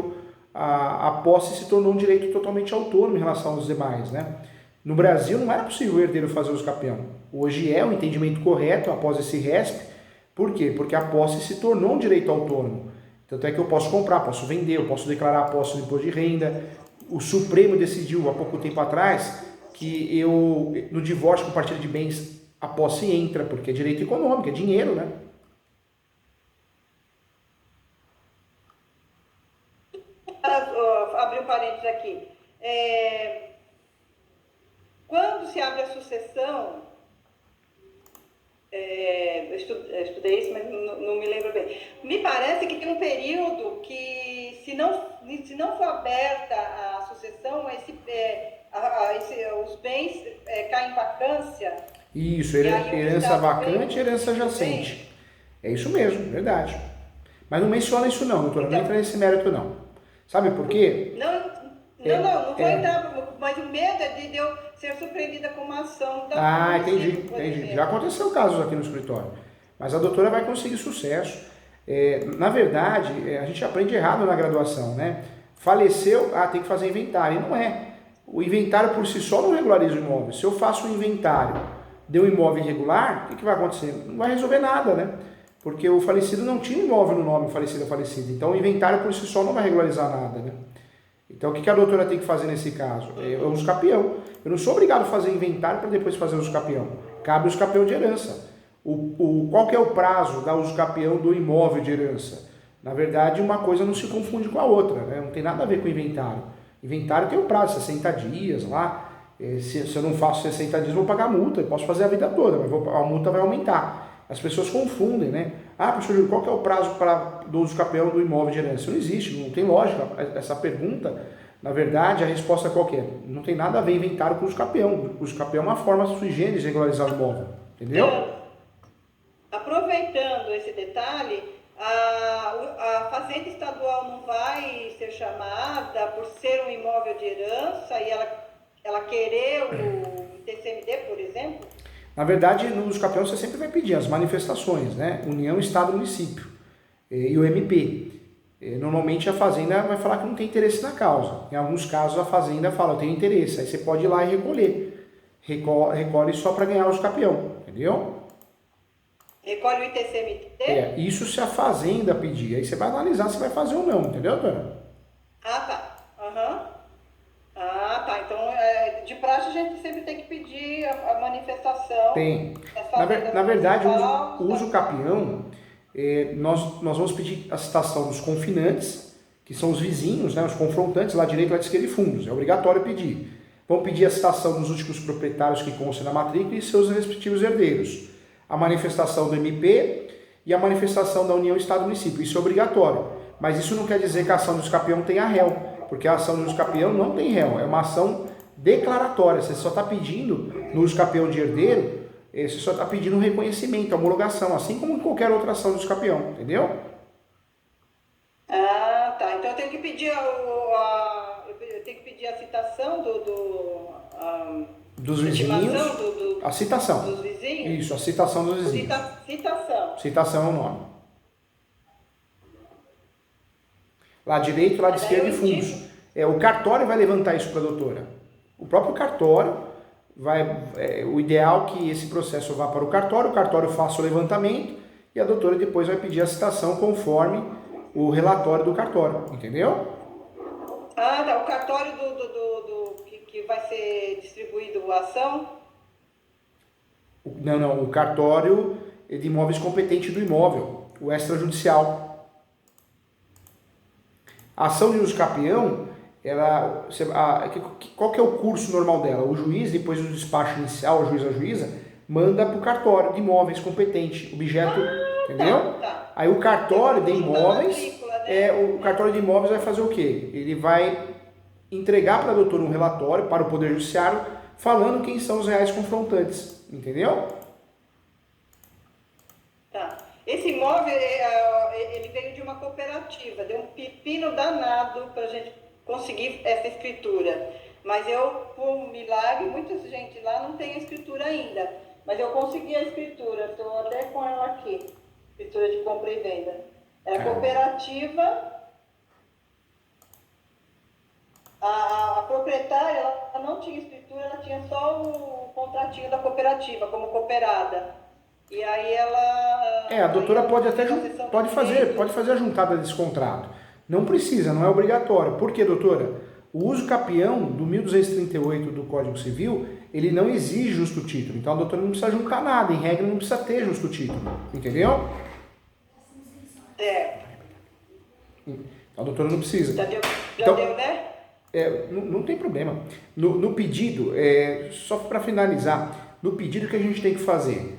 a posse se tornou um direito totalmente autônomo em relação aos demais, né? No Brasil não era possível o herdeiro fazer uso capião. Hoje é o entendimento correto após esse RESP. Por quê? Porque a posse se tornou um direito autônomo. Tanto é que eu posso comprar, posso vender, eu posso declarar a posse no imposto de renda. O Supremo decidiu há pouco tempo atrás que no divórcio com partilha de bens a posse entra, porque é direito econômico, é dinheiro, né? Abrir um parênteses aqui. Quando se abre a sucessão, eu estudei isso, mas não me lembro bem. Me parece que tem um período que, se não for aberta a sucessão, os bens caem em vacância. Isso, herança vacante e herança jacente. É isso mesmo, verdade. Mas não menciona isso não, doutora, não entra nesse mérito não. Sabe por quê? Não vou entrar, mas o medo é de eu ser surpreendida com uma ação da entendi. Já aconteceu casos aqui no escritório. Mas a doutora vai conseguir sucesso. Na verdade, a gente aprende errado na graduação, né? Faleceu, tem que fazer inventário. E não é. O inventário por si só não regulariza o imóvel. Se eu faço um inventário de um imóvel irregular, o que vai acontecer? Não vai resolver nada, né? Porque o falecido não tinha imóvel no nome, o falecido é falecido. Então o inventário por si só não vai regularizar nada, né? Então, o que a doutora tem que fazer nesse caso? É o uso capião. Eu não sou obrigado a fazer inventário para depois fazer o uso capião. Cabe o uso capião de herança. Qual que é o prazo da uso capião do imóvel de herança? Na verdade, uma coisa não se confunde com a outra, né? Não tem nada a ver com inventário. Inventário tem um prazo, 60 dias lá. Se eu não faço 60 dias, eu vou pagar multa. Eu posso fazer a vida toda, mas a multa vai aumentar. As pessoas confundem, né? Professor Júlio, qual que é o prazo do uso capião do imóvel de herança? Não existe, não tem lógica. Essa pergunta, na verdade, a resposta é qualquer. Não tem nada a ver inventário com uso capião. O uso capião é uma forma sui generis de regularizar o imóvel. Entendeu? Aproveitando esse detalhe, a Fazenda Estadual não vai ser chamada por ser um imóvel de herança e ela querer o TCMD, por exemplo? Na verdade, no uso capião você sempre vai pedir as manifestações, né? União, Estado, Município e o MP. Normalmente a Fazenda vai falar que não tem interesse na causa. Em alguns casos a Fazenda fala, eu tenho interesse. Aí você pode ir lá e recolher. Recolhe só para ganhar o uso capião, entendeu? Recolhe o ITCMD? Isso se a Fazenda pedir. Aí você vai analisar se vai fazer ou não, entendeu, dona? Tá. Tá. Então, de praxe, a gente sempre tem que pedir a manifestação. Tem. Na verdade, o uso capião, nós vamos pedir a citação dos confinantes, que são os vizinhos, né, os confrontantes, lá direito, lá esquerda e fundos. É obrigatório pedir. Vamos pedir a citação dos últimos proprietários que constam na matrícula e seus respectivos herdeiros. A manifestação do MP e a manifestação da União, Estado e Município. Isso é obrigatório. Mas isso não quer dizer que a ação do uso capião tenha réu, porque a ação do uso capião não tem réu. É uma ação declaratória. Você só está pedindo, no uso capião de herdeiro, você só está pedindo um reconhecimento, a homologação, assim como em qualquer outra ação do uso capião. Entendeu? Tá. Então eu tenho que pedir a citação dos vizinhos, a citação. Dos vizinhos? Isso, a citação dos vizinhos. Citação. Citação é o nome. Lá direito, lá de esquerda e fundos. O cartório vai levantar isso para a doutora. O próprio cartório o ideal é que esse processo vá para o cartório faça o levantamento e a doutora depois vai pedir a citação conforme o relatório do cartório, entendeu? Tá. O cartório que vai ser distribuído a ação? Não, o cartório de imóveis competente do imóvel, o extrajudicial. A ação de uso capião, qual que é o curso normal dela? O juiz, depois do despacho inicial, o juiz ou a juíza, manda para o cartório de imóveis competente, objeto, entendeu? Tá. Aí o cartório de imóveis, matrícula, né? o cartório de imóveis vai fazer o quê? Ele vai entregar para a doutora um relatório para o Poder Judiciário falando quem são os reais confrontantes, entendeu? Tá. Esse imóvel, ele veio de uma cooperativa, deu um pepino danado para a gente conseguir essa escritura. Mas eu, por um milagre, muita gente lá não tem a escritura ainda, mas eu consegui a escritura, estou até com ela aqui, escritura de compra e venda. É a cooperativa, a proprietária, ela não tinha escritura, ela tinha só o contratinho da cooperativa, como cooperada. E aí ela... A doutora pode até pode fazer a juntada desse contrato. Não precisa, não é obrigatório. Por quê, doutora? O uso capião do 1238 do Código Civil, ele não exige justo título. Então a doutora não precisa juntar nada, em regra não precisa ter justo título. Entendeu? Então a doutora não precisa. Já deu, né? Não tem problema. No pedido, só para finalizar, no pedido que a gente tem que fazer,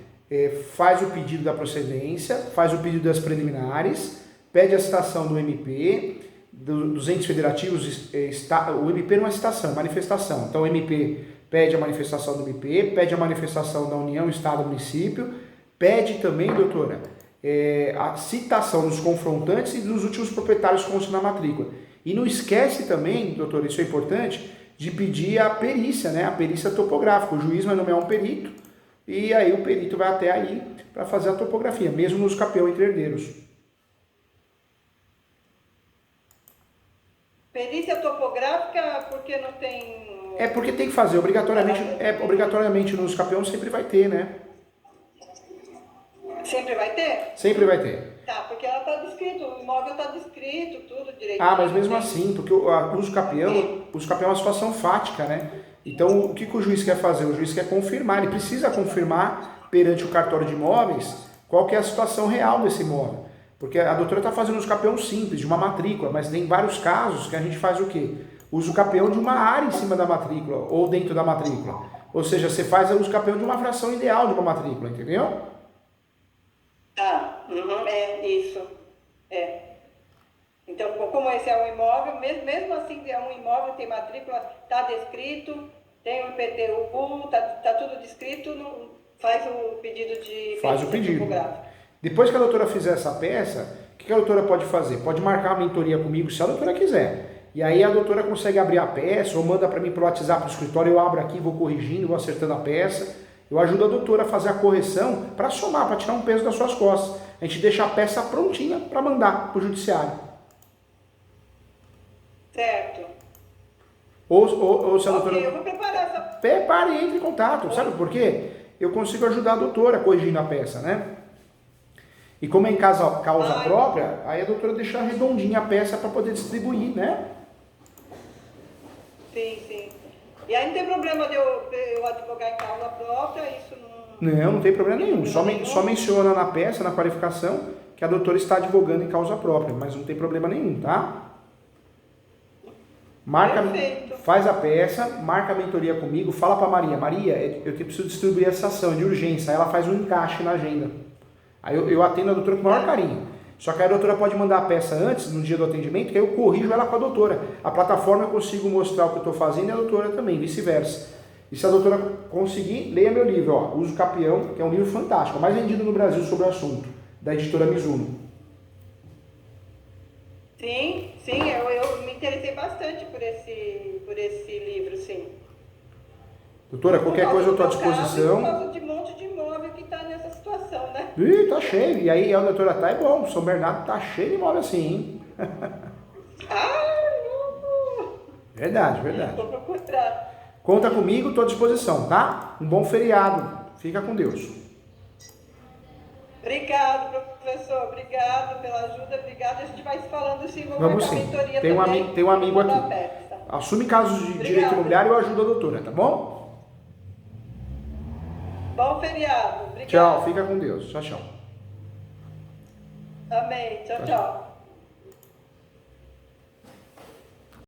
faz o pedido da procedência, faz o pedido das preliminares, pede a citação do MP, dos entes federativos, o MP não é citação, é manifestação. Então o MP pede a manifestação do MP, pede a manifestação da União, Estado, Município, pede também, doutora, a citação dos confrontantes e dos últimos proprietários constam na matrícula. E não esquece também, doutor, isso é importante, de pedir a perícia, né? A perícia topográfica. O juiz vai nomear um perito e aí o perito vai até aí para fazer a topografia, mesmo nos capião entre herdeiros. Perícia topográfica porque não tem... Porque tem que fazer, obrigatoriamente nos capiões sempre vai ter, né? Sempre vai ter? Sempre vai ter. Tá, porque ela está descrito, o imóvel está descrito, tudo direito. Mas mesmo assim, porque o uso capião é uma situação fática, né? Então, o que o juiz quer fazer? O juiz quer confirmar, ele precisa confirmar perante o cartório de imóveis qual que é a situação real desse imóvel. Porque a doutora está fazendo uso capião simples, de uma matrícula, mas tem vários casos que a gente faz o quê? Uso capião de uma área em cima da matrícula, ou dentro da matrícula. Ou seja, você faz o uso capião de uma fração ideal de uma matrícula, entendeu? Isso. Então, como esse é um imóvel, mesmo assim é um imóvel, tem matrícula, está descrito, tem o IPTU, está tudo descrito, faz o pedido de... Faz o pedido. Depois que a doutora fizer essa peça, o que a doutora pode fazer? Pode marcar uma mentoria comigo, se a doutora quiser. E aí a doutora consegue abrir a peça, ou manda para mim pelo WhatsApp do escritório, eu abro aqui, vou corrigindo, vou acertando a peça. Eu ajudo a doutora a fazer a correção para somar, para tirar um peso das suas costas. A gente deixa a peça prontinha para mandar para o judiciário. Certo. Ou se a doutora... eu vou preparar essa... Prepare e entre em contato. Sabe por quê? Eu consigo ajudar a doutora corrigindo a peça, né? E como é em causa própria, aí a doutora deixa redondinha a peça para poder distribuir, né? Sim. E aí não tem problema de eu advogar em causa própria, isso não... Não tem problema nenhum. Só menciona na peça, na qualificação, que a doutora está advogando em causa própria, mas não tem problema nenhum, tá? Faz a peça, marca a mentoria comigo, fala para Maria, eu preciso distribuir essa ação de urgência, aí ela faz um encaixe na agenda. Aí eu atendo a doutora com o maior carinho. Só que a doutora pode mandar a peça antes, no dia do atendimento, que aí eu corrijo ela com a doutora. A plataforma eu consigo mostrar o que eu estou fazendo e a doutora também, vice-versa. E se a doutora conseguir, leia meu livro, Uso Capião, que é um livro fantástico, o mais vendido no Brasil sobre o assunto, da editora Mizuno. Sim, eu me interessei bastante por esse livro, sim. Doutora, qualquer coisa eu estou à disposição. Por causa de um monte de imóvel que está nessa situação, né? Tá cheio. E aí a doutora é bom. São Bernardo tá cheio de imóvel assim, hein? Não! Verdade. Vou procurar. Conta comigo, estou à disposição, tá? Um bom feriado. Fica com Deus. Obrigado, professor. Obrigado pela ajuda. Obrigado. A gente vai se falando sim. Vamos sim. Tem um amigo aqui. Assume casos de direito imobiliário e eu ajudo a doutora, tá bom? Bom feriado. Obrigado. Tchau, fica com Deus. Tchau. Amém. Tchau.